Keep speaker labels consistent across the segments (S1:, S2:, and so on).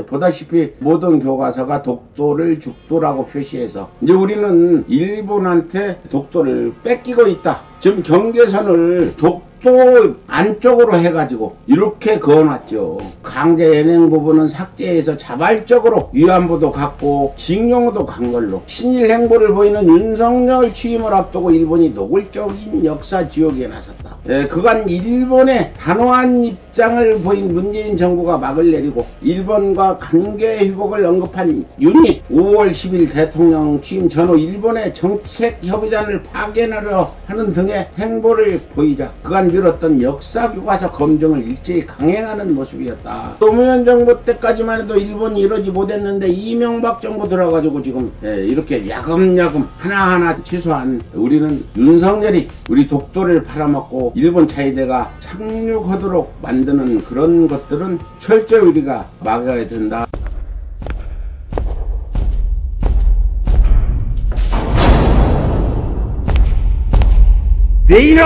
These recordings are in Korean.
S1: 보다시피 모든 교과서가 독도를 죽도라고 표시해서 이제 우리는 일본한테 독도를 뺏기고 있다. 지금 경계선을 독도 안쪽으로 해가지고 이렇게 그어놨죠. 강제 연행 부분은 삭제해서 자발적으로 위안부도 갖고 징용도 간 걸로 친일 행보를 보이는 윤석열 취임을 앞두고 일본이 노골적인 역사 지옥에 나섰다. 그간 일본의 단호한 입장을 보인 문재인 정부가 막을 내리고 일본과 관계 회복을 언급한 윤이 5월 10일 대통령 취임 전후 일본의 정책협의단을 파견하려 하는 등의 행보를 보이자 그간 미뤘던 역사교과서 검증을 일제히 강행하는 모습이었다. 노무현 정부 때까지만 해도 일본이 이러지 못했는데 이명박 정부 들어가지고 지금 이렇게 야금야금 하나하나 취소한 우리는 윤석열이 우리 독도를 팔아먹고 일본 자위대가 착륙하도록 만드는 그런 것들은 철저히 우리가 막아야 된다. 내 이름!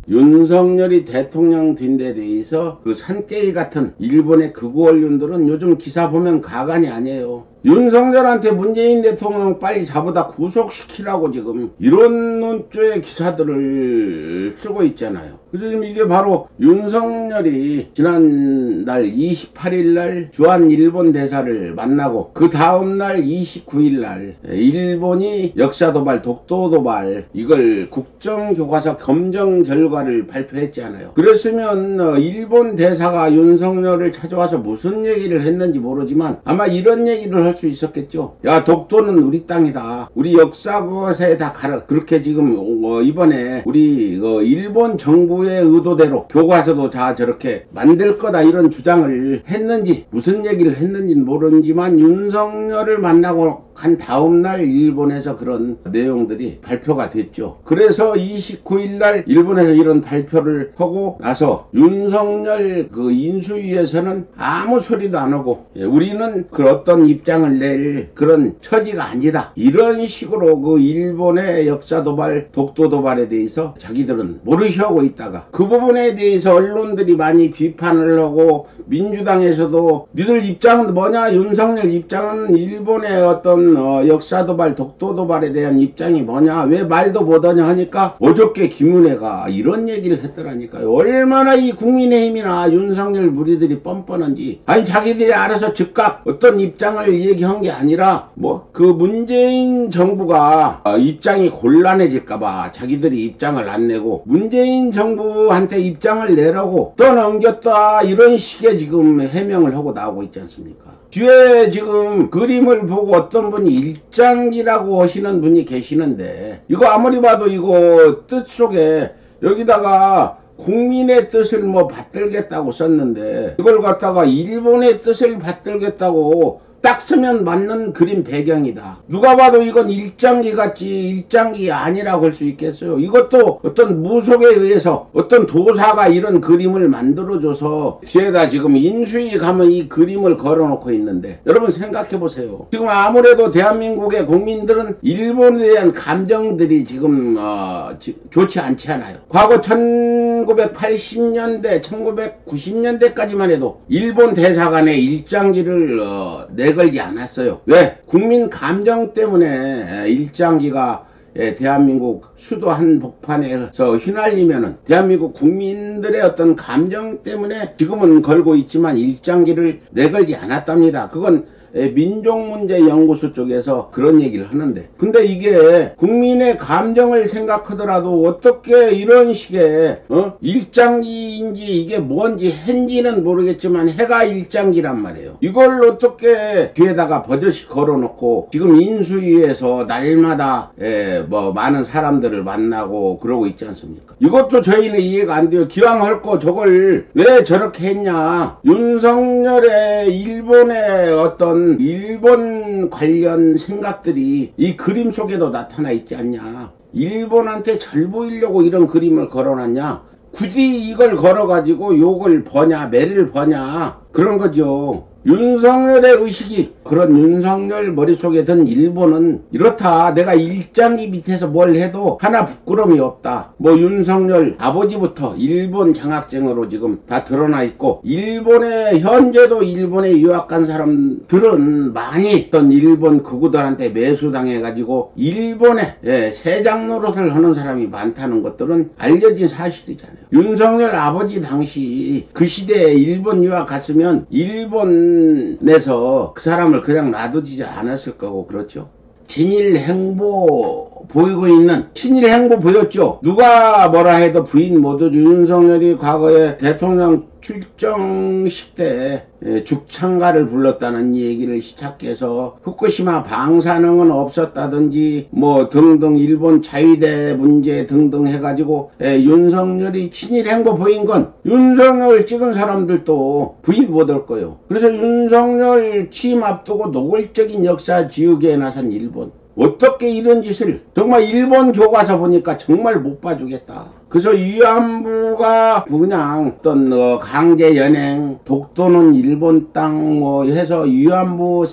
S1: 윤석열이 대통령 된 데 대해서 그 산깨기 같은 일본의 극우 언론들은 요즘 기사 보면 가관이 아니에요. 윤석열한테 문재인 대통령 빨리 잡아다 구속시키라고 지금 이런 논조의 기사들을 쓰고 있잖아요. 그래서 지금 이게 바로 윤석열이 지난날 28일날 주한 일본 대사를 만나고 그 다음날 29일날 일본이 역사도발, 독도도발 이걸 국정교과서 검정 결과를 발표했잖아요. 그랬으면 일본 대사가 윤석열을 찾아와서 무슨 얘기를 했는지 모르지만 아마 이런 얘기를 할 수 있었겠죠. 야, 독도는 우리 땅이다. 우리 역사교과서에 다 가라. 그렇게 지금 이번에 우리 일본 정부의 의도대로 교과서도 다 저렇게 만들 거다 이런 주장을 했는지 무슨 얘기를 했는지는 모르지만 윤석열을 만나고 간 다음날 일본에서 그런 내용들이 발표가 됐죠. 그래서 29일날 일본에서 이런 발표를 하고 나서 윤석열 그 인수위에서는 아무 소리도 안 하고 우리는 그 어떤 입장을 낼 그런 처지가 아니다. 이런 식으로 그 일본의 역사도발, 독도도발에 대해서 자기들은 모르셔하고 있다가 그 부분에 대해서 언론들이 많이 비판을 하고 민주당에서도 니들 입장은 뭐냐? 윤석열 입장은 일본의 어떤 역사도발, 독도도발에 대한 입장이 뭐냐? 왜 말도 못하냐 하니까 어저께 김은혜가 이런 얘기를 했더라니까요. 얼마나 이 국민의힘이나 윤석열 무리들이 뻔뻔한지. 아니 자기들이 알아서 즉각 어떤 입장을 얘기한 게 아니라 뭐 그 문재인 정부가 입장이 곤란해질까봐 자기들이 입장을 안 내고 문재인 정부한테 입장을 내라고 떠넘겼다 이런 식의 지금 해명을 하고 나오고 있지 않습니까? 뒤에 지금 그림을 보고 어떤 분이 일장기라고 하시는 분이 계시는데 이거 아무리 봐도 이거 뜻 속에 여기다가 국민의 뜻을 뭐 받들겠다고 썼는데 이걸 갖다가 일본의 뜻을 받들겠다고 딱 쓰면 맞는 그림 배경이다. 누가 봐도 이건 일장기 같지 일장기 아니라고 할 수 있겠어요. 이것도 어떤 무속에 의해서 어떤 도사가 이런 그림을 만들어줘서 뒤에다 지금 인수위 가면 이 그림을 걸어놓고 있는데 여러분 생각해 보세요. 지금 아무래도 대한민국의 국민들은 일본에 대한 감정들이 지금 좋지 않지 않아요. 과거 1980년대 1990년대까지만 해도 일본 대사관의 일장기를 내걸지 않았어요. 왜? 국민 감정 때문에 일장기가 대한민국 수도 한복판에서 휘날리면은 대한민국 국민들의 어떤 감정 때문에 지금은 걸고 있지만 일장기를 내걸지 않았답니다. 그건 민족문제연구소 쪽에서 그런 얘기를 하는데 근데 이게 국민의 감정을 생각하더라도 어떻게 이런 식의 일장기인지 이게 뭔지 hen지는 모르겠지만 해가 일장기란 말이에요. 이걸 어떻게 뒤에다가 버젓이 걸어놓고 지금 인수위에서 날마다 뭐 많은 사람들을 만나고 그러고 있지 않습니까? 이것도 저희는 이해가 안 돼요. 기왕 할 거 저걸 왜 저렇게 했냐. 윤석열의 일본의 어떤 일본 관련 생각들이 이 그림 속에도 나타나 있지 않냐. 일본한테 절 보이려고 이런 그림을 걸어놨냐. 굳이 이걸 걸어가지고 욕을 버냐 매를 버냐 그런 거죠. 윤석열의 의식이, 그런 윤석열 머릿속에 든 일본은 이렇다. 내가 일장기 밑에서 뭘 해도 하나 부끄러움이 없다. 뭐 윤석열 아버지부터 일본 장학생으로 지금 다 드러나 있고, 일본에 현재도 일본에 유학 간 사람들은 많이 있던 일본 극우들한테 매수당해가지고 일본에 세장 노릇을 하는 사람이 많다는 것들은 알려진 사실이잖아요. 윤석열 아버지 당시 그 시대에 일본 유학 갔으면 일본에서 그 사람을 그냥 놔두지 않았을 거고, 그렇죠. 친일 행보 보이고 있는, 친일 행보 보였죠. 누가 뭐라 해도 부인 모두 윤석열이 과거에 대통령 출정식 때 죽창가를 불렀다는 얘기를 시작해서 후쿠시마 방사능은 없었다든지 뭐 등등 일본 자위대 문제 등등 해가지고 윤석열이 친일 행보 보인 건 윤석열 찍은 사람들도 부인 못할 거예요. 그래서 윤석열 취임 앞두고 노골적인 역사 지우개에 나선 일본, 어떻게 이런 짓을, 정말 일본 교과서 보니까 정말 못 봐주겠다. 그래서 위안부가 그냥 어떤 강제 연행, 독도는 일본 땅 뭐 해서 위안부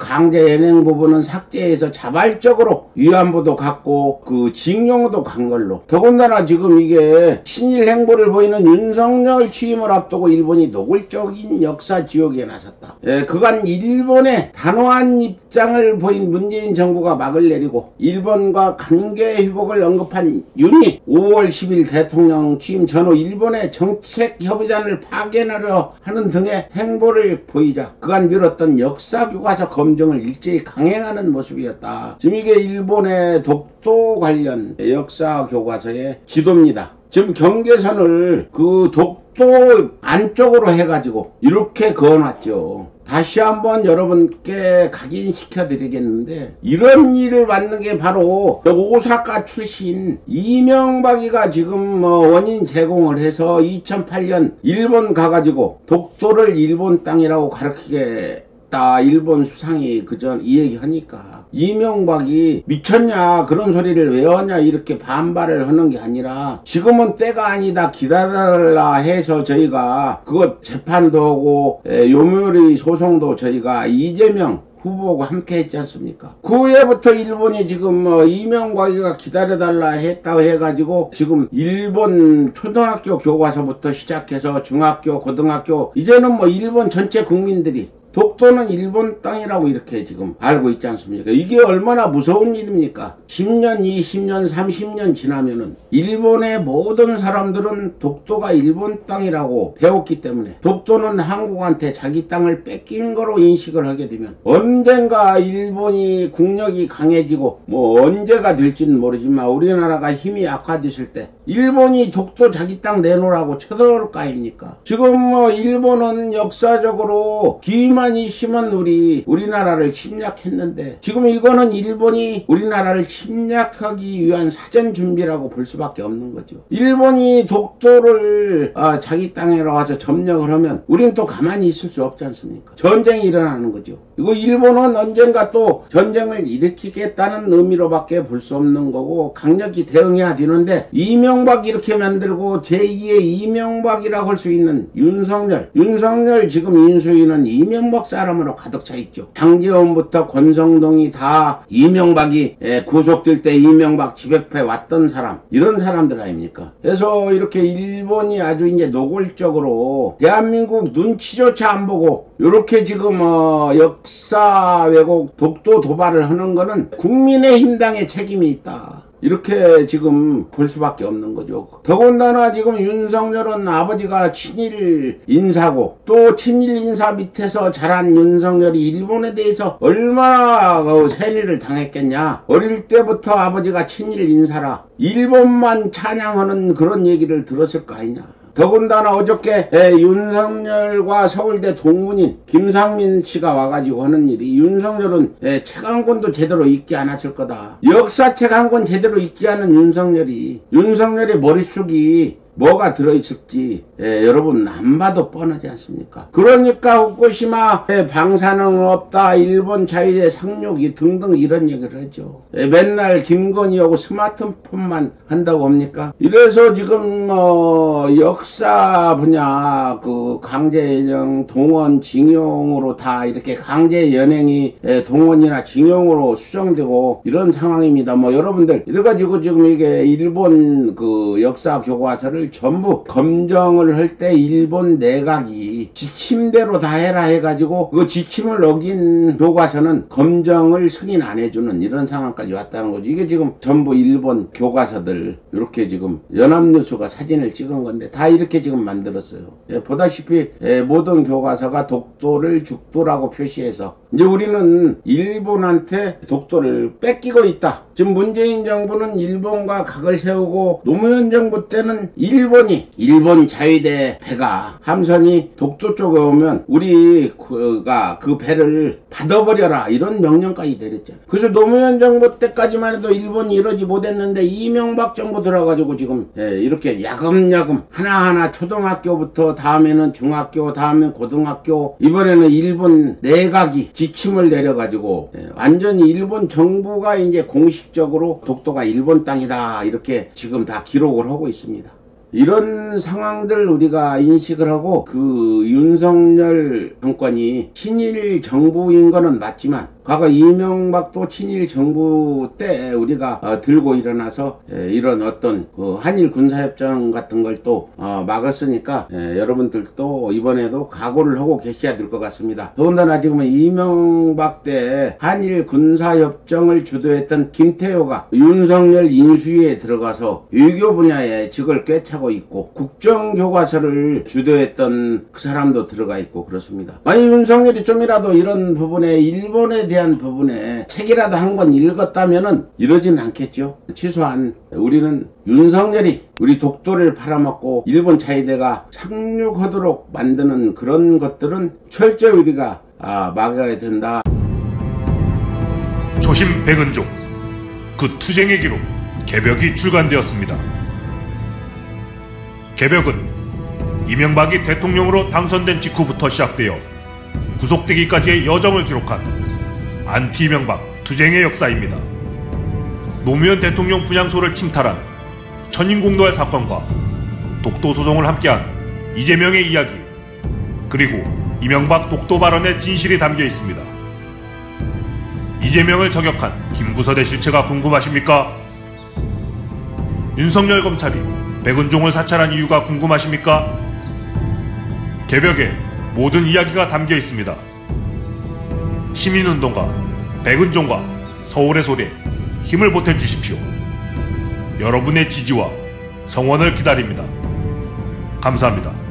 S1: 강제 연행 부분은 삭제해서 자발적으로 위안부도 갔고 그 징용도 간 걸로. 더군다나 지금 이게 친일 행보를 보이는 윤석열 취임을 앞두고 일본이 노골적인 역사 지옥에 나섰다. 그간 일본의 단호한 입장을 보인 문재인 정부가 막을 내리고 일본과 관계 회복을 언급한 윤이 5월 10일 대통령 취임 전후 일본의 정책협의단을 파견하려 하는 등의 행보를 보이자 그간 미뤘던 역사교과서 검증을 일제히 강행하는 모습이었다. 지금 이게 일본의 독도 관련 역사교과서의 지도입니다. 지금 경계선을 그 독도 안쪽으로 해가지고 이렇게 그어놨죠. 다시 한번 여러분께 각인시켜 드리겠는데, 이런 일을 만든 게 바로 오사카 출신 이명박이가 지금 원인 제공을 해서 2008년 일본 가가지고 독도를 일본 땅이라고 가르치게 일본 수상이 그전 이 얘기 하니까 이명박이 미쳤냐, 그런 소리를 왜 하냐, 이렇게 반발을 하는 게 아니라 지금은 때가 아니다, 기다려라 해서 저희가 그것 재판도 하고 요물의 소송도 저희가 이재명 후보하고 함께 했지 않습니까? 그 후에부터 일본이 지금 이명박이가 기다려달라 했다고 해가지고 지금 일본 초등학교 교과서부터 시작해서 중학교, 고등학교, 이제는 뭐 일본 전체 국민들이 독도는 일본 땅이라고 이렇게 지금 알고 있지 않습니까? 이게 얼마나 무서운 일입니까? 10년, 20년, 30년 지나면은 일본의 모든 사람들은 독도가 일본 땅이라고 배웠기 때문에 독도는 한국한테 자기 땅을 뺏긴 거로 인식을 하게 되면 언젠가 일본이 국력이 강해지고 뭐 언제가 될지는 모르지만 우리나라가 힘이 약화됐을 때 일본이 독도 자기 땅 내놓으라고 쳐들어올 거 아닙니까? 지금 일본은 역사적으로 기만이 심한 우리나라를 침략했는데 지금 이거는 일본이 우리나라를 침략하기 위한 사전 준비라고 볼 수밖에 없는 거죠. 일본이 독도를 자기 땅에 와서 점령을 하면 우린 또 가만히 있을 수 없지 않습니까? 전쟁이 일어나는 거죠. 이거 일본은 언젠가 또 전쟁을 일으키겠다는 의미로밖에 볼 수 없는 거고 강력히 대응해야 되는데, 이명박 이렇게 만들고 제2의 이명박이라고 할 수 있는 윤석열 지금 인수위는 이명박 사람으로 가득 차 있죠. 장제원부터 권성동이 다 이명박이 구속될 때 이명박 집앞에 왔던 사람, 이런 사람들 아닙니까? 그래서 이렇게 일본이 아주 이제 노골적으로 대한민국 눈치조차 안 보고 이렇게 지금 역사 왜곡, 독도 도발을 하는 거는 국민의힘당의 책임이 있다, 이렇게 지금 볼 수밖에 없는 거죠. 더군다나 지금 윤석열은 아버지가 친일 인사고 또 친일 인사 밑에서 자란 윤석열이 일본에 대해서 얼마나 세뇌를 당했겠냐. 어릴 때부터 아버지가 친일 인사라 일본만 찬양하는 그런 얘기를 들었을 거 아니냐. 더군다나 어저께 윤석열과 서울대 동문인 김상민 씨가 와가지고 하는 일이, 윤석열은 책 한 권도 제대로 읽지 않았을 거다. 역사책 한 권 제대로 읽지 않은 윤석열의 머릿속이 뭐가 들어있을지 여러분 안 봐도 뻔하지 않습니까? 그러니까 후쿠시마에 방사능 없다, 일본 자위대 상륙이 등등 이런 얘기를 하죠. 맨날 김건희하고 스마트폰만 한다고 합니까? 이래서 지금 역사 분야 그 강제연행, 동원, 징용으로 다 이렇게 강제 연행이 동원이나 징용으로 수정되고 이런 상황입니다. 뭐 여러분들 이래가지고 지금 이게 일본 그 역사 교과서를 전부 검정을 할 때 일본 내각이 지침대로 다 해라 해가지고 그 지침을 어긴 교과서는 검정을 승인 안 해주는 이런 상황까지 왔다는 거죠. 이게 지금 전부 일본 교과서들 이렇게 지금 연합뉴스가 사진을 찍은 건데 다 이렇게 지금 만들었어요. 보다시피 모든 교과서가 독도를 죽도라고 표시해서 이제 우리는 일본한테 독도를 뺏기고 있다. 지금 문재인 정부는 일본과 각을 세우고 노무현 정부 때는 일본 자위대 배가 함선이 독도 쪽에 오면 우리가 그 배를 받아버려라 이런 명령까지 내렸잖아요. 그래서 노무현 정부 때까지만 해도 일본이 이러지 못했는데 이명박 정부 들어가지고 지금 이렇게 야금야금 하나하나 초등학교부터 다음에는 중학교, 다음엔 고등학교, 이번에는 일본 내각이 지침을 내려가지고 완전히 일본 정부가 이제 공식적으로 독도가 일본 땅이다 이렇게 지금 다 기록을 하고 있습니다. 이런 상황들 우리가 인식을 하고 그 윤석열 정권이 친일 정부인 거는 맞지만 과거 이명박도 친일 정부 때 우리가 들고 일어나서 이런 어떤 그 한일 군사협정 같은 걸 또 막았으니까 여러분들도 이번에도 각오를 하고 계셔야 될 것 같습니다. 더군다나 지금은 이명박 때 한일 군사협정을 주도했던 김태호가 윤석열 인수위에 들어가서 외교 분야에 직을 꿰차고 있고 국정교과서를 주도했던 그 사람도 들어가 있고 그렇습니다. 아니 윤석열이 좀이라도 이런 부분에 일본에 대한 부분에 책이라도 한 권 읽었다면은 이러진 않겠죠. 최소한 우리는 윤석열이 우리 독도를 팔아먹고 일본 자위대가 상륙하도록 만드는 그런 것들은 철저히 우리가 막아야 된다.
S2: 조심 백은종 그 투쟁의 기록 개벽이 출간되었습니다. 개벽은 이명박이 대통령으로 당선된 직후부터 시작되어 구속되기까지의 여정을 기록한 안티 이명박 투쟁의 역사입니다. 노무현 대통령 분향소를 침탈한 천인공노할 사건과 독도 소송을 함께한 이재명의 이야기, 그리고 이명박 독도 발언의 진실이 담겨 있습니다. 이재명을 저격한 김구설의 실체가 궁금하십니까? 윤석열 검찰이 백은종을 사찰한 이유가 궁금하십니까? 개벽에 모든 이야기가 담겨 있습니다. 시민운동가 백은종과 서울의 소리에 힘을 보태주십시오. 여러분의 지지와 성원을 기다립니다. 감사합니다.